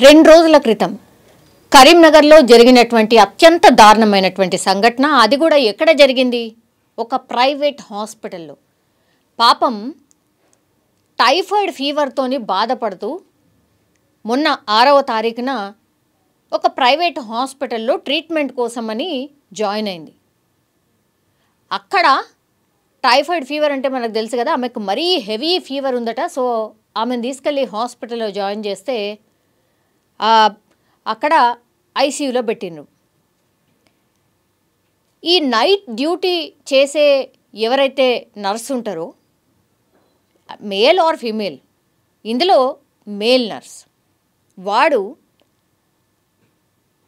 2 రోజుల క్రితం కరీంనగర్లో జరిగినటువంటి అత్యంత దారుణమైనటువంటి సంఘటన. అది కూడా ఎక్కడ జరిగింది? ఒక ప్రైవేట్ హాస్పిటల్లో. పాపం టైఫాయిడ్ ఫీవర్తోని బాధపడుతూ మొన్న 6వ తారీఖున ఒక ప్రైవేట్ హాస్పిటల్లో ట్రీట్మెంట్ కోసమని జాయిన్ అయింది. అక్కడ టైఫాయిడ్ ఫీవర్ అంటే మనకు తెలుసు కదా, ఆమెకు మరీ హెవీ ఫీవర్ ఉందట. సో ఆమెను తీసుకెళ్ళి హాస్పిటల్లో జాయిన్ చేస్తే అక్కడ ఐసీయూలో పెట్టిండ్రు. ఈ నైట్ డ్యూటీ చేసే ఎవరైతే నర్స్ ఉంటారో, మేల్ ఆర్ ఫీమేల్, ఇందులో మేల్ నర్స్, వాడు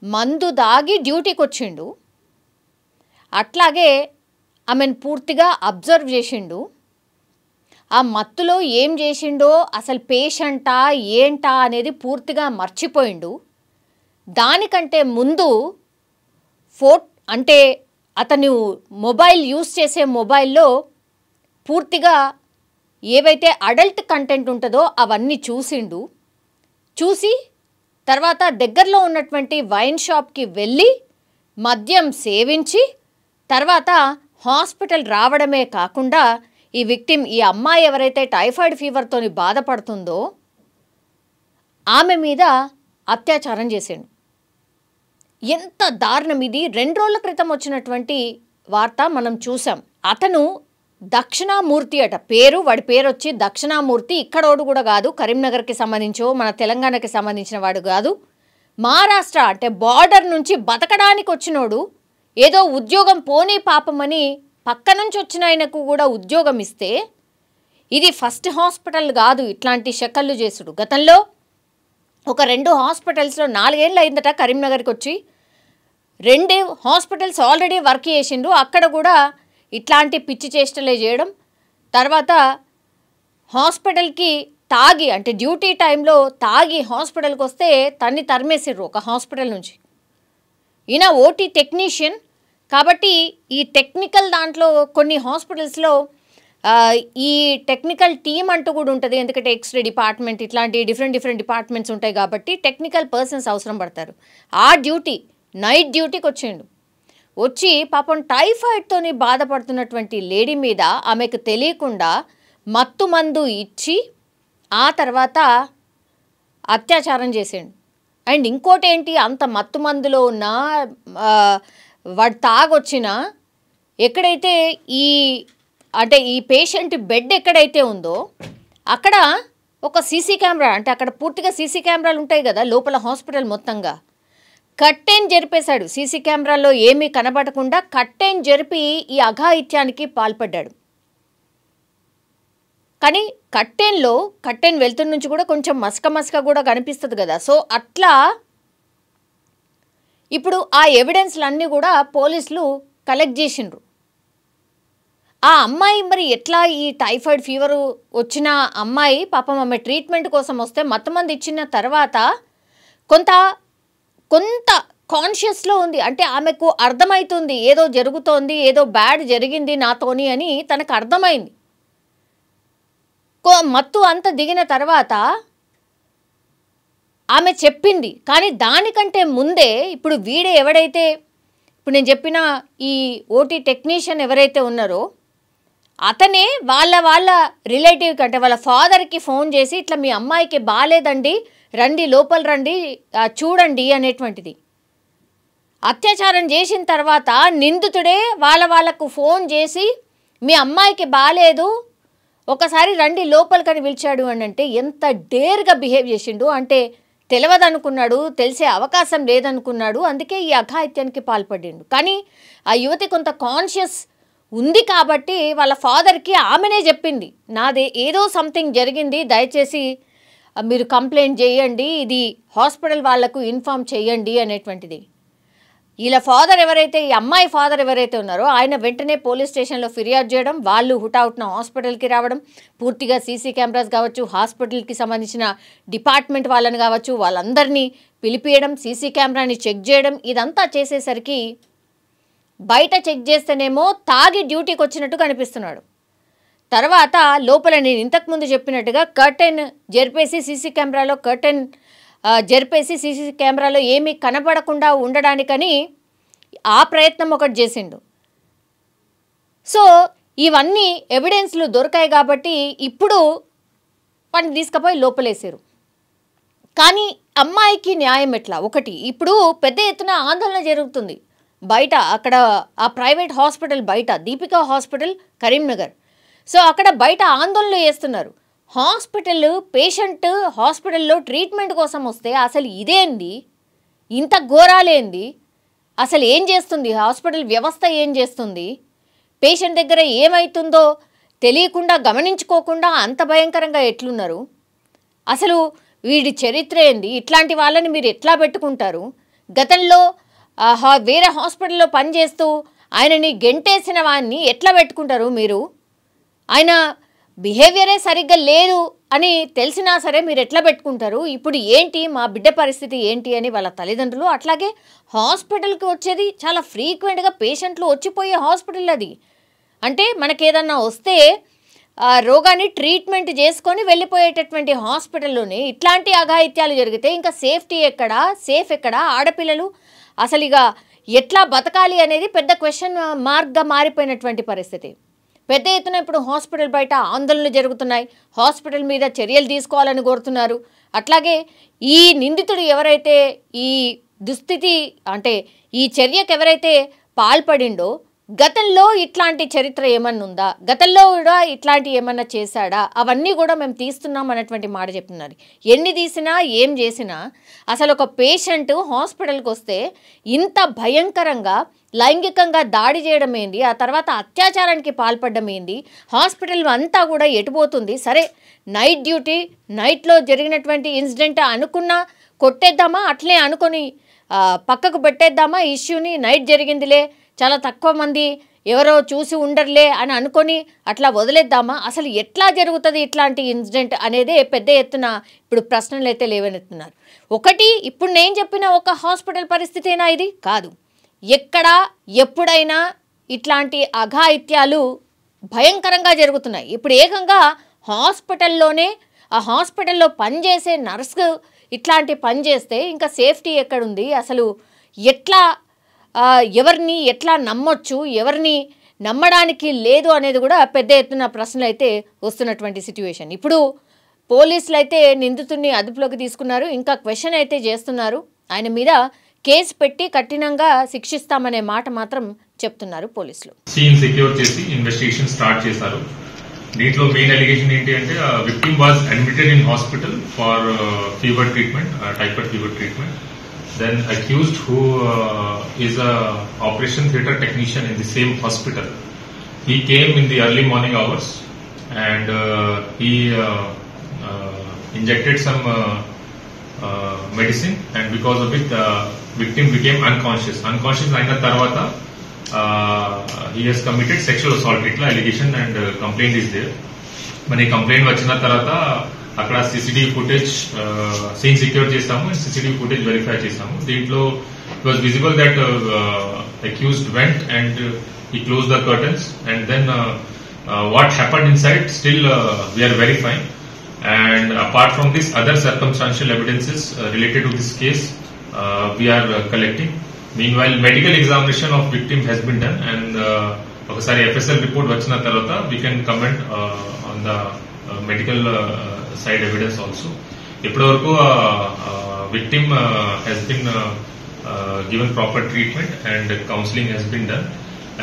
మందు దాగి డ్యూటీకి వచ్చిండు. అట్లాగే ఆమెను పూర్తిగా అబ్జర్వ్ చేసిండు. ఆ మత్తులో ఏం చేసిండో, అసలు పేషెంటా ఏంటా అనేది పూర్తిగా మర్చిపోయిండు. దానికంటే ముందు అంటే అతను మొబైల్ యూస్ చేసే మొబైల్లో పూర్తిగా ఏవైతే అడల్ట్ కంటెంట్ ఉంటుందో అవన్నీ చూసిండు. చూసి తర్వాత దగ్గరలో ఉన్నటువంటి వైన్ షాప్కి వెళ్ళి మద్యం సేవించి తర్వాత హాస్పిటల్ రావడమే కాకుండా ఈ విక్టిమ్, ఈ అమ్మాయి ఎవరైతే టైఫాయిడ్ ఫీవర్తో బాధపడుతుందో ఆమె మీద అత్యాచారం చేసిండు. ఎంత దారుణం ఇది! 2 రోజుల క్రితం వచ్చినటువంటి వార్త మనం చూసాం. అతను దక్షిణామూర్తి అట పేరు, వాడి పేరు వచ్చి దక్షిణామూర్తి. ఇక్కడోడు కూడా కాదు, కరీంనగర్కి సంబంధించో మన తెలంగాణకి సంబంధించిన వాడు కాదు. మహారాష్ట్ర అంటే బార్డర్ నుంచి బతకడానికి వచ్చినోడు. ఏదో ఉద్యోగం పోనీ పాపమని పక్క నుంచి వచ్చిన ఆయనకు కూడా ఉద్యోగం ఇస్తే, ఇది ఫస్ట్ హాస్పిటల్ కాదు ఇట్లాంటి షకళ్ళు చేసుడు. గతంలో ఒక 2 హాస్పిటల్స్లో 4 ఏళ్ళు అయిందట కరీంనగర్కి వచ్చి. 2 హాస్పిటల్స్ ఆల్రెడీ వర్క్ చేసిండు. అక్కడ కూడా ఇట్లాంటి పిచ్చి చేష్టలే చేయడం. తర్వాత హాస్పిటల్కి తాగి, అంటే డ్యూటీ టైంలో తాగి హాస్పిటల్కి వస్తే తన్ని తరిమేసిర్రు ఒక హాస్పిటల్ నుంచి. ఈయన ఓటీ టెక్నీషియన్ కాబట్టి ఈ టెక్నికల్ దాంట్లో కొన్ని హాస్పిటల్స్లో ఈ టెక్నికల్ టీమ్ అంటూ కూడా ఉంటుంది. ఎందుకంటే ఎక్స్రే డిపార్ట్మెంట్ ఇట్లాంటి డిఫరెంట్ డిపార్ట్మెంట్స్ ఉంటాయి కాబట్టి టెక్నికల్ పర్సన్స్ అవసరం పడతారు. ఆ డ్యూటీ నైట్ డ్యూటీకి వచ్చిండు. వచ్చి పాపం టైఫాయిడ్తో బాధపడుతున్నటువంటి లేడీ మీద ఆమెకు తెలియకుండా మత్తు మందు ఇచ్చి ఆ తర్వాత అత్యాచారం చేసిండు. అండ్ ఇంకోటి ఏంటి, అంత మత్తు మందులో ఉన్న వాడు తాగొచ్చిన ఎక్కడైతే ఈ పేషెంట్ బెడ్ ఎక్కడైతే ఉందో అక్కడ ఒక సీసీ కెమెరా, అంటే అక్కడ పూర్తిగా సీసీ కెమెరాలు ఉంటాయి కదా లోపల హాస్పిటల్ మొత్తంగా, కట్టెన్ జరిపేశాడు. సీసీ కెమెరాలో ఏమీ కనబడకుండా కట్టెన్ జరిపి ఈ అఘాయిత్యానికి పాల్పడ్డాడు. కానీ కట్టెన్ వెళ్తున్న నుంచి కూడా కొంచెం మసక కూడా కనిపిస్తుంది కదా. సో అట్లా ఇప్పుడు ఆ ఎవిడెన్స్లన్నీ కూడా పోలీసులు కలెక్ట్ చేసిండ్రు. ఆ అమ్మాయి మరి ఎట్లా, ఈ టైఫాయిడ్ ఫీవర్ వచ్చిన అమ్మాయి పాపం ఆమె ట్రీట్మెంట్ కోసం వస్తే మత్తుమంది ఇచ్చిన తర్వాత కొంత కాన్షియస్లో ఉంది. అంటే ఆమెకు అర్థమవుతుంది ఏదో జరుగుతోంది, ఏదో బ్యాడ్ జరిగింది నాతోని అని తనకు అర్థమైంది. మత్తు అంత దిగిన తర్వాత ఆమె చెప్పింది. కానీ దానికంటే ముందే ఇప్పుడు ఎవడైతే ఇప్పుడు నేను చెప్పిన ఈ ఓటీ టెక్నీషియన్ ఎవరైతే ఉన్నారో అతనే వాళ్ళ రిలేటివ్కి, అంటే వాళ్ళ ఫాదర్కి ఫోన్ చేసి ఇట్లా మీ అమ్మాయికి బాగాలేదండి, రండి లోపల రండి చూడండి అనేటువంటిది. అత్యాచారం చేసిన తర్వాత నిందితుడే వాళ్ళకు ఫోన్ చేసి మీ అమ్మాయికి బాగాలేదు, ఒకసారి రండి లోపలికని పిలిచాడు అని అంటే ఎంత డేర్గా బిహేవ్ చేసిండు. అంటే తెలియదనుకున్నాడు, తెలిసే అవకాశం లేదనుకున్నాడు, అందుకే ఈ అఘాయిత్యానికి పాల్పడిండు. కానీ ఆ యువతి కొంత కాన్షియస్ ఉంది కాబట్టి వాళ్ళ ఫాదర్కి ఆమెనే చెప్పింది, నాదే ఏదో సంథింగ్ జరిగింది, దయచేసి మీరు కంప్లైంట్ చేయండి, ఇది హాస్పిటల్ వాళ్లకు ఇన్ఫామ్ చేయండి అనేటువంటిది. వీళ్ళ ఫాదర్ ఎవరైతే, ఈ అమ్మాయి ఫాదర్ ఎవరైతే ఉన్నారో ఆయన వెంటనే పోలీస్ స్టేషన్లో ఫిర్యాదు చేయడం, వాళ్ళు హుటాహుటిన హాస్పిటల్కి రావడం, పూర్తిగా సీసీ కెమెరాస్ కావచ్చు, హాస్పిటల్కి సంబంధించిన డిపార్ట్మెంట్ వాళ్ళని కావచ్చు, వాళ్ళందరినీ పిలిపియడం, సీసీ కెమెరాని చెక్ చేయడం, ఇదంతా చేసేసరికి బయట చెక్ చేస్తేనేమో తాగి డ్యూటీకి వచ్చినట్టు కనిపిస్తున్నాడు. తర్వాత లోపల నేను ఇంతకుముందు చెప్పినట్టుగా కర్టెన్ జరిపేసి సీసీ కెమెరాలో కర్టెన్ జరిపేసి సీసీ కెమెరాలో ఏమీ కనబడకుండా ఉండడానికని ఆ ప్రయత్నం ఒకటి చేసిండు. సో ఇవన్నీ ఎవిడెన్స్లు దొరికాయి కాబట్టి ఇప్పుడు వాడిని తీసుకుపోయి లోపలేసారు. కానీ అమ్మాయికి న్యాయం ఎట్లా? ఒకటి, ఇప్పుడు పెద్ద ఎత్తున ఆందోళన జరుగుతుంది బయట, అక్కడ ఆ ప్రైవేట్ హాస్పిటల్ బయట, దీపికా హాస్పిటల్ కరీంనగర్. సో అక్కడ బయట ఆందోళనలు చేస్తున్నారు. పేషెంట్ హాస్పిటల్లో ట్రీట్మెంట్ కోసం వస్తే అసలు ఇదేంది, ఇంత ఘోరాలేంది, అసలు ఏం చేస్తుంది హాస్పిటల్ వ్యవస్థ, ఏం చేస్తుంది, పేషెంట్ దగ్గర ఏమవుతుందో తెలియకుండా గమనించుకోకుండా అంత భయంకరంగా ఎట్లున్నారు, అసలు వీడి చరిత్ర ఏంది, ఇట్లాంటి వాళ్ళని మీరు ఎట్లా పెట్టుకుంటారు, గతంలో వేరే హాస్పిటల్లో పనిచేస్తూ ఆయనని గెంటేసిన వాడిని ఎట్లా పెట్టుకుంటారు మీరు, ఆయన బిహేవియరే సరిగ్గా లేదు అని తెలిసినా సరే మీరు ఎట్లా పెట్టుకుంటారు, ఇప్పుడు ఏంటి మా బిడ్డ పరిస్థితి ఏంటి అని వాళ్ళ తల్లిదండ్రులు. అట్లాగే హాస్పిటల్కి వచ్చేది చాలా ఫ్రీక్వెంట్గా పేషెంట్లు వచ్చిపోయే హాస్పిటల్ అది. అంటే మనకేదన్నా వస్తే రోగాన్ని ట్రీట్మెంట్ చేసుకొని వెళ్ళిపోయేటటువంటి హాస్పిటల్లోనే ఇట్లాంటి అఘాయిత్యాలు జరిగితే ఇంకా సేఫ్టీ ఎక్కడా, సేఫ్ ఎక్కడా, ఆడపిల్లలు అసలు ఇక ఎట్లా బతకాలి అనేది పెద్ద క్వశ్చన్ మార్క్గా మారిపోయినటువంటి పరిస్థితి. పెద్ద ఎత్తున ఇప్పుడు హాస్పిటల్ బయట ఆందోళనలు జరుగుతున్నాయి, హాస్పిటల్ మీద చర్యలు తీసుకోవాలని కోరుతున్నారు. అట్లాగే ఈ నిందితుడు ఎవరైతే ఈ దుస్థితి అంటే ఈ చర్యకు ఎవరైతే పాల్పడిండో గతంలో ఇట్లాంటి చరిత్ర ఏమన్నా ఉందా, గతంలో కూడా ఇట్లాంటి ఏమన్నా చేశాడా, అవన్నీ కూడా మేము తీస్తున్నాం అన్నటువంటి మాట చెప్తున్నారు. ఎన్ని తీసినా ఏం చేసినా అసలు ఒక పేషెంట్ హాస్పిటల్కి వస్తే ఇంత భయంకరంగా లైంగికంగా దాడి చేయడం ఏంది, ఆ తర్వాత అత్యాచారానికి పాల్పడడం ఏంది, హాస్పిటల్ అంతా కూడా ఎటుపోతుంది. సరే నైట్ డ్యూటీ, నైట్లో జరిగినటువంటి ఇన్సిడెంట్ అనుకున్నా కొట్టేద్దామా, అట్లే అనుకొని పక్కకు పెట్టేద్దామా ఇష్యూని, నైట్ జరిగిందిలే చాలా తక్కువ మంది ఎవరో చూసి ఉండర్లే అని అనుకొని అట్లా వదిలేద్దామా, అసలు ఎట్లా జరుగుతుంది ఇట్లాంటి ఇన్సిడెంట్ అనేదే పెద్ద ఎత్తున ఇప్పుడు ప్రశ్నలు అయితే లేవనెత్తున్నారు. ఒకటి, ఇప్పుడు నేను చెప్పిన ఒక హాస్పిటల్ పరిస్థితేనా ఇది? కాదు, ఎక్కడ ఎప్పుడైనా ఇట్లాంటి అఘాయిత్యాలు భయంకరంగా జరుగుతున్నాయి. ఇప్పుడు ఏకంగా హాస్పిటల్లోనే ఆ హాస్పిటల్లో పనిచేసే నర్సు ఇట్లాంటి పని చేస్తే ఇంకా సేఫ్టీ ఎక్కడుంది, అసలు ఎట్లా ఎవరిని ఎట్లా నమ్మొచ్చు, ఎవరిని నమ్మడానికి లేదు అనేది కూడా పెద్ద ఎత్తున ప్రశ్నలు అయితే వస్తున్నటువంటి సిట్యుయేషన్. ఇప్పుడు పోలీసులు అయితే నిందితుడిని అదుపులోకి తీసుకున్నారు, ఇంకా క్వశ్చన్ అయితే చేస్తున్నారు, ఆయన మీద కేసు పెట్టి కఠినంగా శిక్షిస్తామనే మాట మాత్రం చెప్తున్నారు పోలీసులు. సీన్ సెక్యూర్ చేసి ఇన్వెస్టిగేషన్ స్టార్ట్ చేశారు. దీంట్లో మెయిన్ అలిగేషన్ ఏంటి అంటే victim was admitted in hospital for fever treatment, typhoid fever treatment. Then accused, who is a operation theatre technician in the same hospital, he came in the early morning hours and he injected some medicine, and because of it victim became unconscious aina tarvata he has committed sexual assault itla allegation and complaint is there. Mani complaint vachina tarvata అక్కడ CCTV footage scene secure చేస్తాము, CCTV footage verify చేస్తాము. దీంట్లో it was visible that accused went and he closed the curtains, and then what happened inside still we are verifying. And apart from this, other circumstantial evidences related to this case we are collecting. Meanwhile, medical examination of victim has been done, and ఒకసారి FSL report వచ్చిన తర్వాత we can comment on the medical side evidence also. ఇప్పటివరకు victim has been given proper treatment and counseling has been done.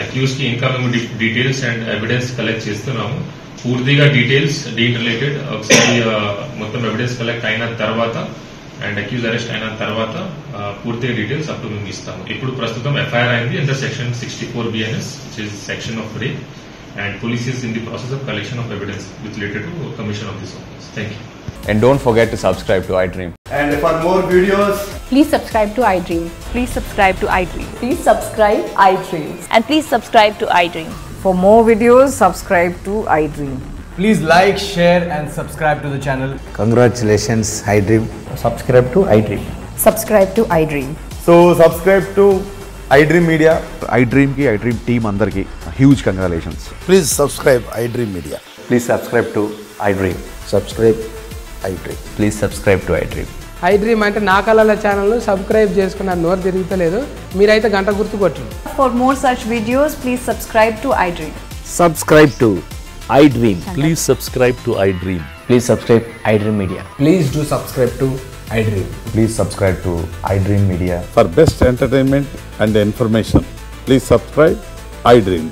Accused కి incoming details and evidence collect చేస్తున్నాము. పూర్తిగా details Deen related ఒకసారి మొత్తం evidence collect అయిన తర్వాత అండ్ అక్యూజ్ అరెస్ట్ అయిన తర్వాత పూర్తిగా డీటెయిల్స్ అప్పుడు మేము ఇస్తాము. ఇప్పుడు ప్రస్తుతం ఎఫ్ఐఆర్ అయింది under section 64 BNS, which is section of rape, and police is in the process of collection of evidence with related to commission of this offense. Thank you. And don't forget to subscribe to iDream. And for more videos, please subscribe to iDream. Please subscribe to iDream. Please subscribe iDream. And please subscribe to iDream. For more videos, subscribe to iDream. please like, share and subscribe to the channel. Congratulations, iDream. Subscribe to iDream. Subscribe to iDream. So subscribe to iDream Media. iDream ki iDream team andarki huge congratulations. Please subscribe iDream Media. Please subscribe to iDream. Subscribe iDream. Please subscribe to iDream. I dream అంటే నా కళల ఛానల్ను subscribe చేసుకున్న నోరు తిరుగుతలేదు. మీరైతే గంట గుర్తు కొట్టండి. For more such videos, please subscribe to iDream. Subscribe to iDream. Please subscribe to iDream. Please subscribe iDream Media. Please do subscribe to iDream. Please subscribe to iDream Media. For best entertainment and information, please subscribe iDream.